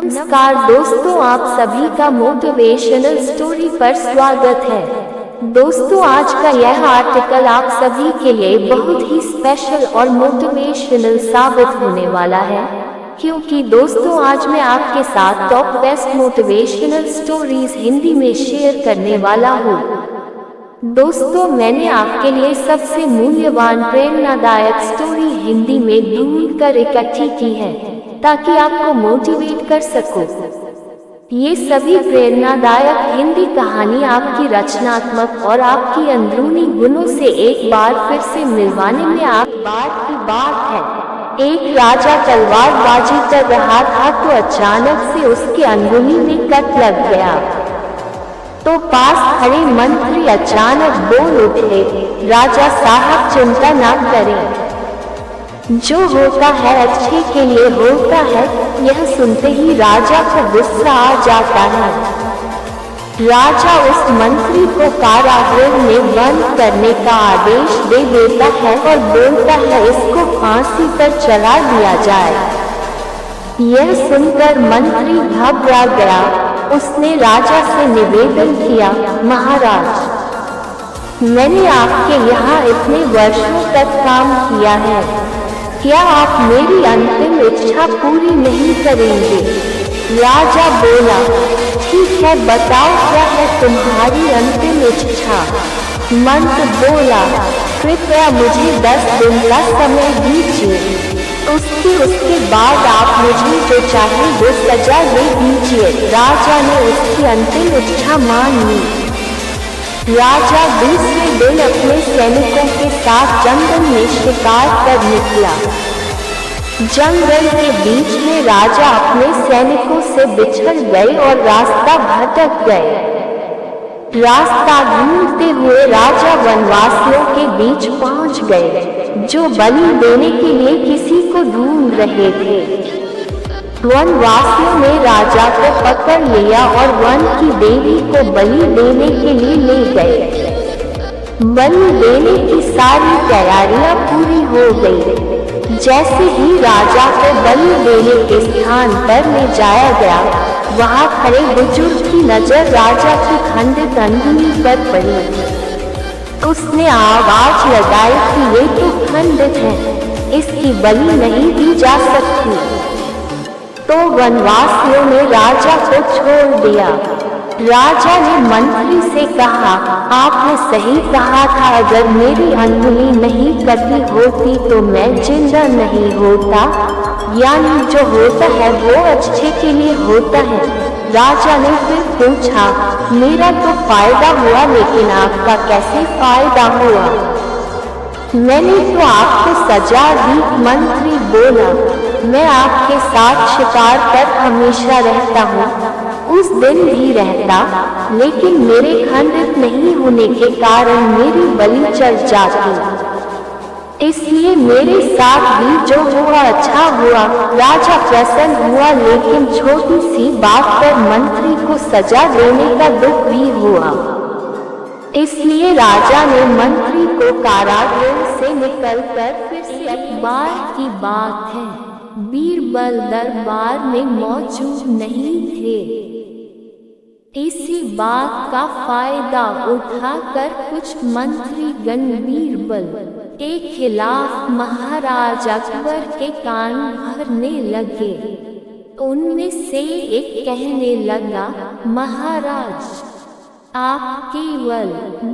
नमस्कार दोस्तों, आप सभी का मोटिवेशनल स्टोरी पर स्वागत है। दोस्तों, आज का यह आर्टिकल आप सभी के लिए बहुत ही स्पेशल और मोटिवेशनल साबित होने वाला है, क्योंकि दोस्तों आज मैं आपके साथ top best motivational stories Hindi में शेयर करने वाला हूँ। दोस्तों, मैंने आपके लिए सबसे मूल्यवान प्रेरणादायक स्टोरी हिंदी में ढूंढकर इकट्ठी की है, ताकि आपको मोटिवेट कर सको। ये सभी प्रेरणादायक हिंदी कहानी आपकी रचनात्मक और आपकी अंदरूनी गुणों से एक बार फिर से मिलवाने में आप बात की बात है। एक राजा तलवारबाजी कर रहा था तो अचानक से उसके अंगुली में कट लग गया। तो पास खड़े मंत्री अचानक बोल उठे, राजा साहब चिंता ना करें, जो होता है अच्छे के लिए होता है। यह सुनते ही राजा को गुस्सा आ जाता है। राजा उस मंत्री को कारागृह में बंद करने का आदेश दे देता है और बोलता है इसको फांसी पर चढ़ा दिया जाए। यह सुनकर मंत्री घबरा गया। उसने राजा से निवेदन किया, महाराज, मैंने आपके यहाँ इतने वर्षों तक काम किया है, क्या आप मेरी अंतिम इच्छा पूरी नहीं करेंगे? राजा बोला, ठीक है, बताओ क्या है तुम्हारी अंतिम इच्छा? मंत्री बोला, कृपया मुझे 10 दिन का समय दीजिए, उसके बाद आप मुझे जो चाहे वो सजा दे दीजिए। राजा ने उसकी अंतिम इच्छा मान ली। राजा दूसरे दिन अपने सैनिकों के साथ जंगल में शिकार कर निकला। जंगल के बीच में राजा अपने सैनिकों से बिछड़ गए और रास्ता भटक गए। रास्ता ढूंढते हुए राजा वनवासियों के बीच पहुंच गए, जो बलि देने के लिए किसी को ढूंढ रहे थे। वनवासियों ने राजा को पकड़ लिया और वन की देवी को बलि देने के लिए ले गए। बलि देने की सारी तैयारियां पूरी हो गई। जैसे ही राजा को बलि देने के स्थान पर ले जाया गया, वहां खड़े बुजुर्ग की नजर राजा की खंडित अंगुली पर पड़ी। उसने आवाज लगाई कि ये तो खंडित है, इसकी बलि नहीं दी जा सकती। तो वनवासियों ने राजा को छोड़ दिया। राजा ने मंत्री से कहा, आपने सही कहा था, अगर मेरी अंगुली नहीं कटी होती तो मैं जिंदा नहीं होता। यानी जो होता है वो अच्छे के लिए होता है। राजा ने फिर पूछा, मेरा तो फायदा हुआ, लेकिन आपका कैसे फायदा हुआ? मैंने तो आपको सजा दी। मंत्री बोला, मैं आपके साथ शिकार पर हमेशा रहता हूँ, उस दिन भी रहता, लेकिन मेरे खंडित नहीं होने के कारण मेरी बलि चढ़ जाती, इसलिए मेरे साथ भी जो हुआ अच्छा हुआ। राजा प्रसन्न हुआ, लेकिन छोटी सी बात पर मंत्री को सजा देने का दुख भी हुआ। इसलिए राजा ने मंत्री को कारागृह से निकलकर फिर से एक बार की बात है, बीरबल दरबार में मौजूद नहीं थे। इसी बात का फायदा उठाकर कुछ मंत्री गण बीरबल के खिलाफ महाराज अकबर के कान भरने लगे। उनमें से एक कहने लगा, महाराज, आप केवल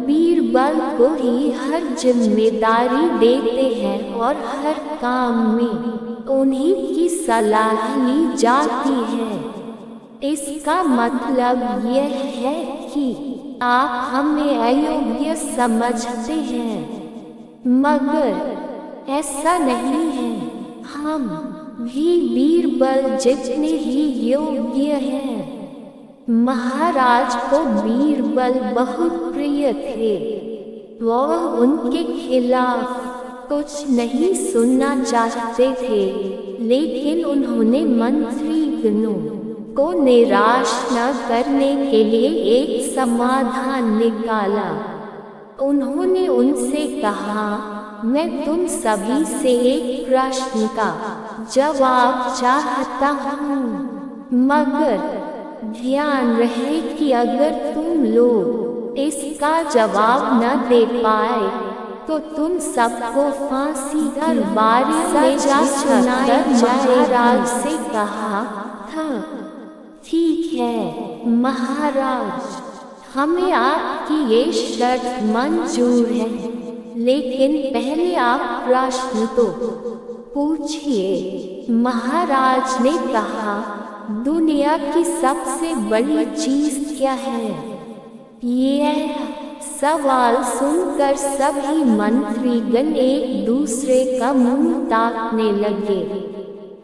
बीरबल को ही हर जिम्मेदारी देते हैं और हर काम में उन्हीं की सलाह ली जाती है। इसका मतलब यह है कि आप हमें अयोग्य समझते हैं, मगर ऐसा नहीं है। हम भी बीरबल जितने ही योग्य हैं। महाराज को बीरबल बहुत प्रिय थे। वह उनके खिलाफ कुछ नहीं सुनना चाहते थे, लेकिन उन्होंने मंत्री गणों को निराश न करने के लिए एक समाधान निकाला। उन्होंने उनसे कहा, मैं तुम सभी से एक प्रश्न का जवाब चाहता हूँ। मगर ध्यान रहे कि अगर तुम लोग इसका जवाब न दे पाए तो तुम सबको फांसी की बारी में जा सुनाया महाराज से कहा था। ठीक है महाराज, हमें आपकी ये शर्त मंजूर है, लेकिन पहले आप प्रश्न तो पूछिए। महाराज ने कहा, दुनिया की सबसे बड़ी चीज क्या है? यह सवाल सुनकर सभी मंत्रीगण एक दूसरे का मुंह ताकने लगे।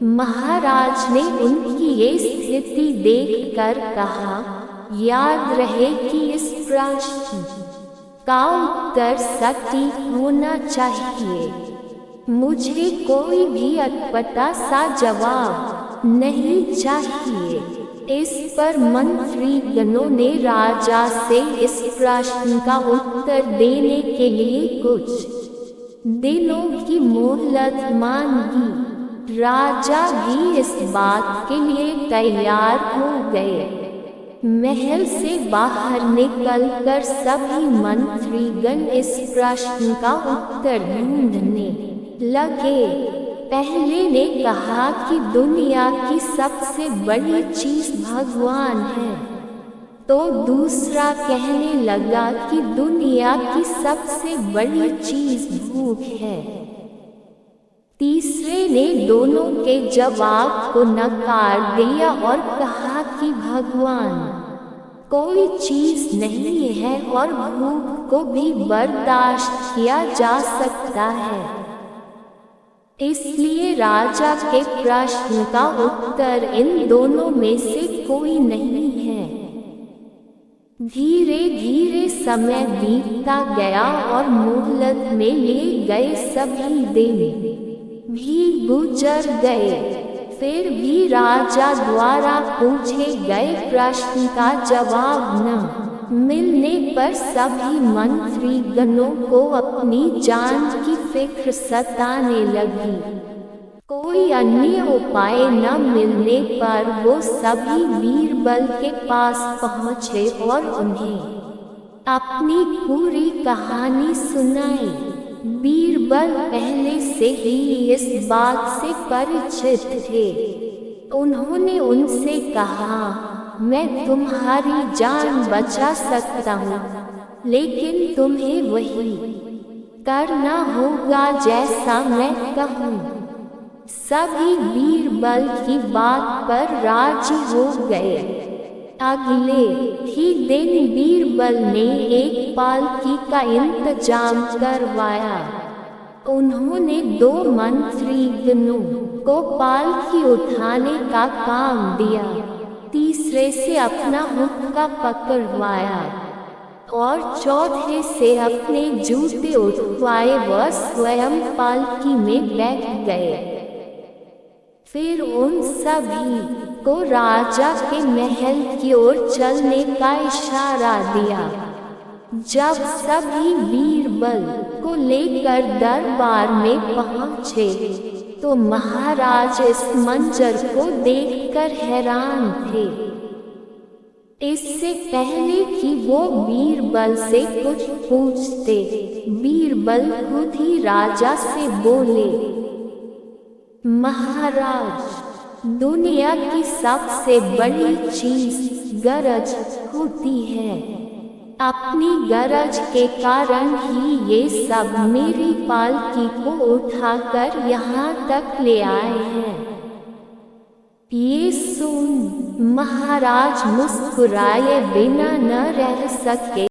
महाराज ने उनकी ये स्थिति देखकर कहा, याद रहे कि इस प्रश्न का उत्तर सटीक होना चाहिए। मुझे कोई भी अटपटा सा जवाब नहीं चाहिए। इस पर मंत्रीगणों ने राजा से इस प्रश्न का उत्तर देने के लिए कुछ दिनों की मोहलत मांगी। राजा भी इस बात के लिए तैयार हो गए। महल से बाहर निकलकर सभी मंत्रीगण इस प्रश्न का उत्तर ढूंढने लगे। पहले ने कहा कि दुनिया की सबसे बड़ी चीज भगवान है, तो दूसरा कहने लगा कि दुनिया की सबसे बड़ी चीज भूख है। तीसरे ने दोनों के जवाब को नकार दिया और कहा कि भगवान कोई चीज नहीं है और भूख को भी बर्दाश्त किया जा सकता है। इसलिए राजा के प्रश्न का उत्तर इन दोनों में से कोई नहीं है। धीरे धीरे समय बीतता गया और मोहलत में लिए गए सभी दिन भी गुजर गए। फिर भी राजा द्वारा पूछे गए प्रश्न का जवाब न मिलने पर सभी मंत्रीगणों को अपनी जान की फिक्र सताने लगी। कोई अन्य उपाय न मिलने पर वो सभी बीरबल के पास पहुँचे और उन्हें अपनी पूरी कहानी सुनाई। बीरबल पहले से ही इस बात से परिचित थे। उन्होंने उनसे कहा, मैं तुम्हारी जान बचा सकता हूँ, लेकिन तुम्हें वही करना होगा जैसा मैं कहूँ। सभी बीरबल की बात पर राजी हो गए। अगले ही दिन बीरबल ने एक पालकी का इंतजाम करवाया। उन्होंने 2 मंत्रीगणों को पालकी उठाने का काम दिया। तीसरे से अपना हुक्का पकड़वाया और चौथे से अपने जूते उठवाए व स्वयं पालकी में बैठ गए। फिर उन सभी को राजा के महल की ओर चलने का इशारा दिया। जब सभी बीरबल को लेकर दरबार में पहुँचे तो महाराज इस मंजर को देखकर हैरान थे। इससे पहले कि वो बीरबल से कुछ पूछते, बीरबल खुद ही राजा से बोले, महाराज, दुनिया की सबसे बड़ी चीज गरज होती है। अपनी गरज के कारण ही ये सब मेरी पालकी को उठाकर यहाँ तक ले आए हैं। ये सुन महाराज मुस्कुराए बिना न रह सके।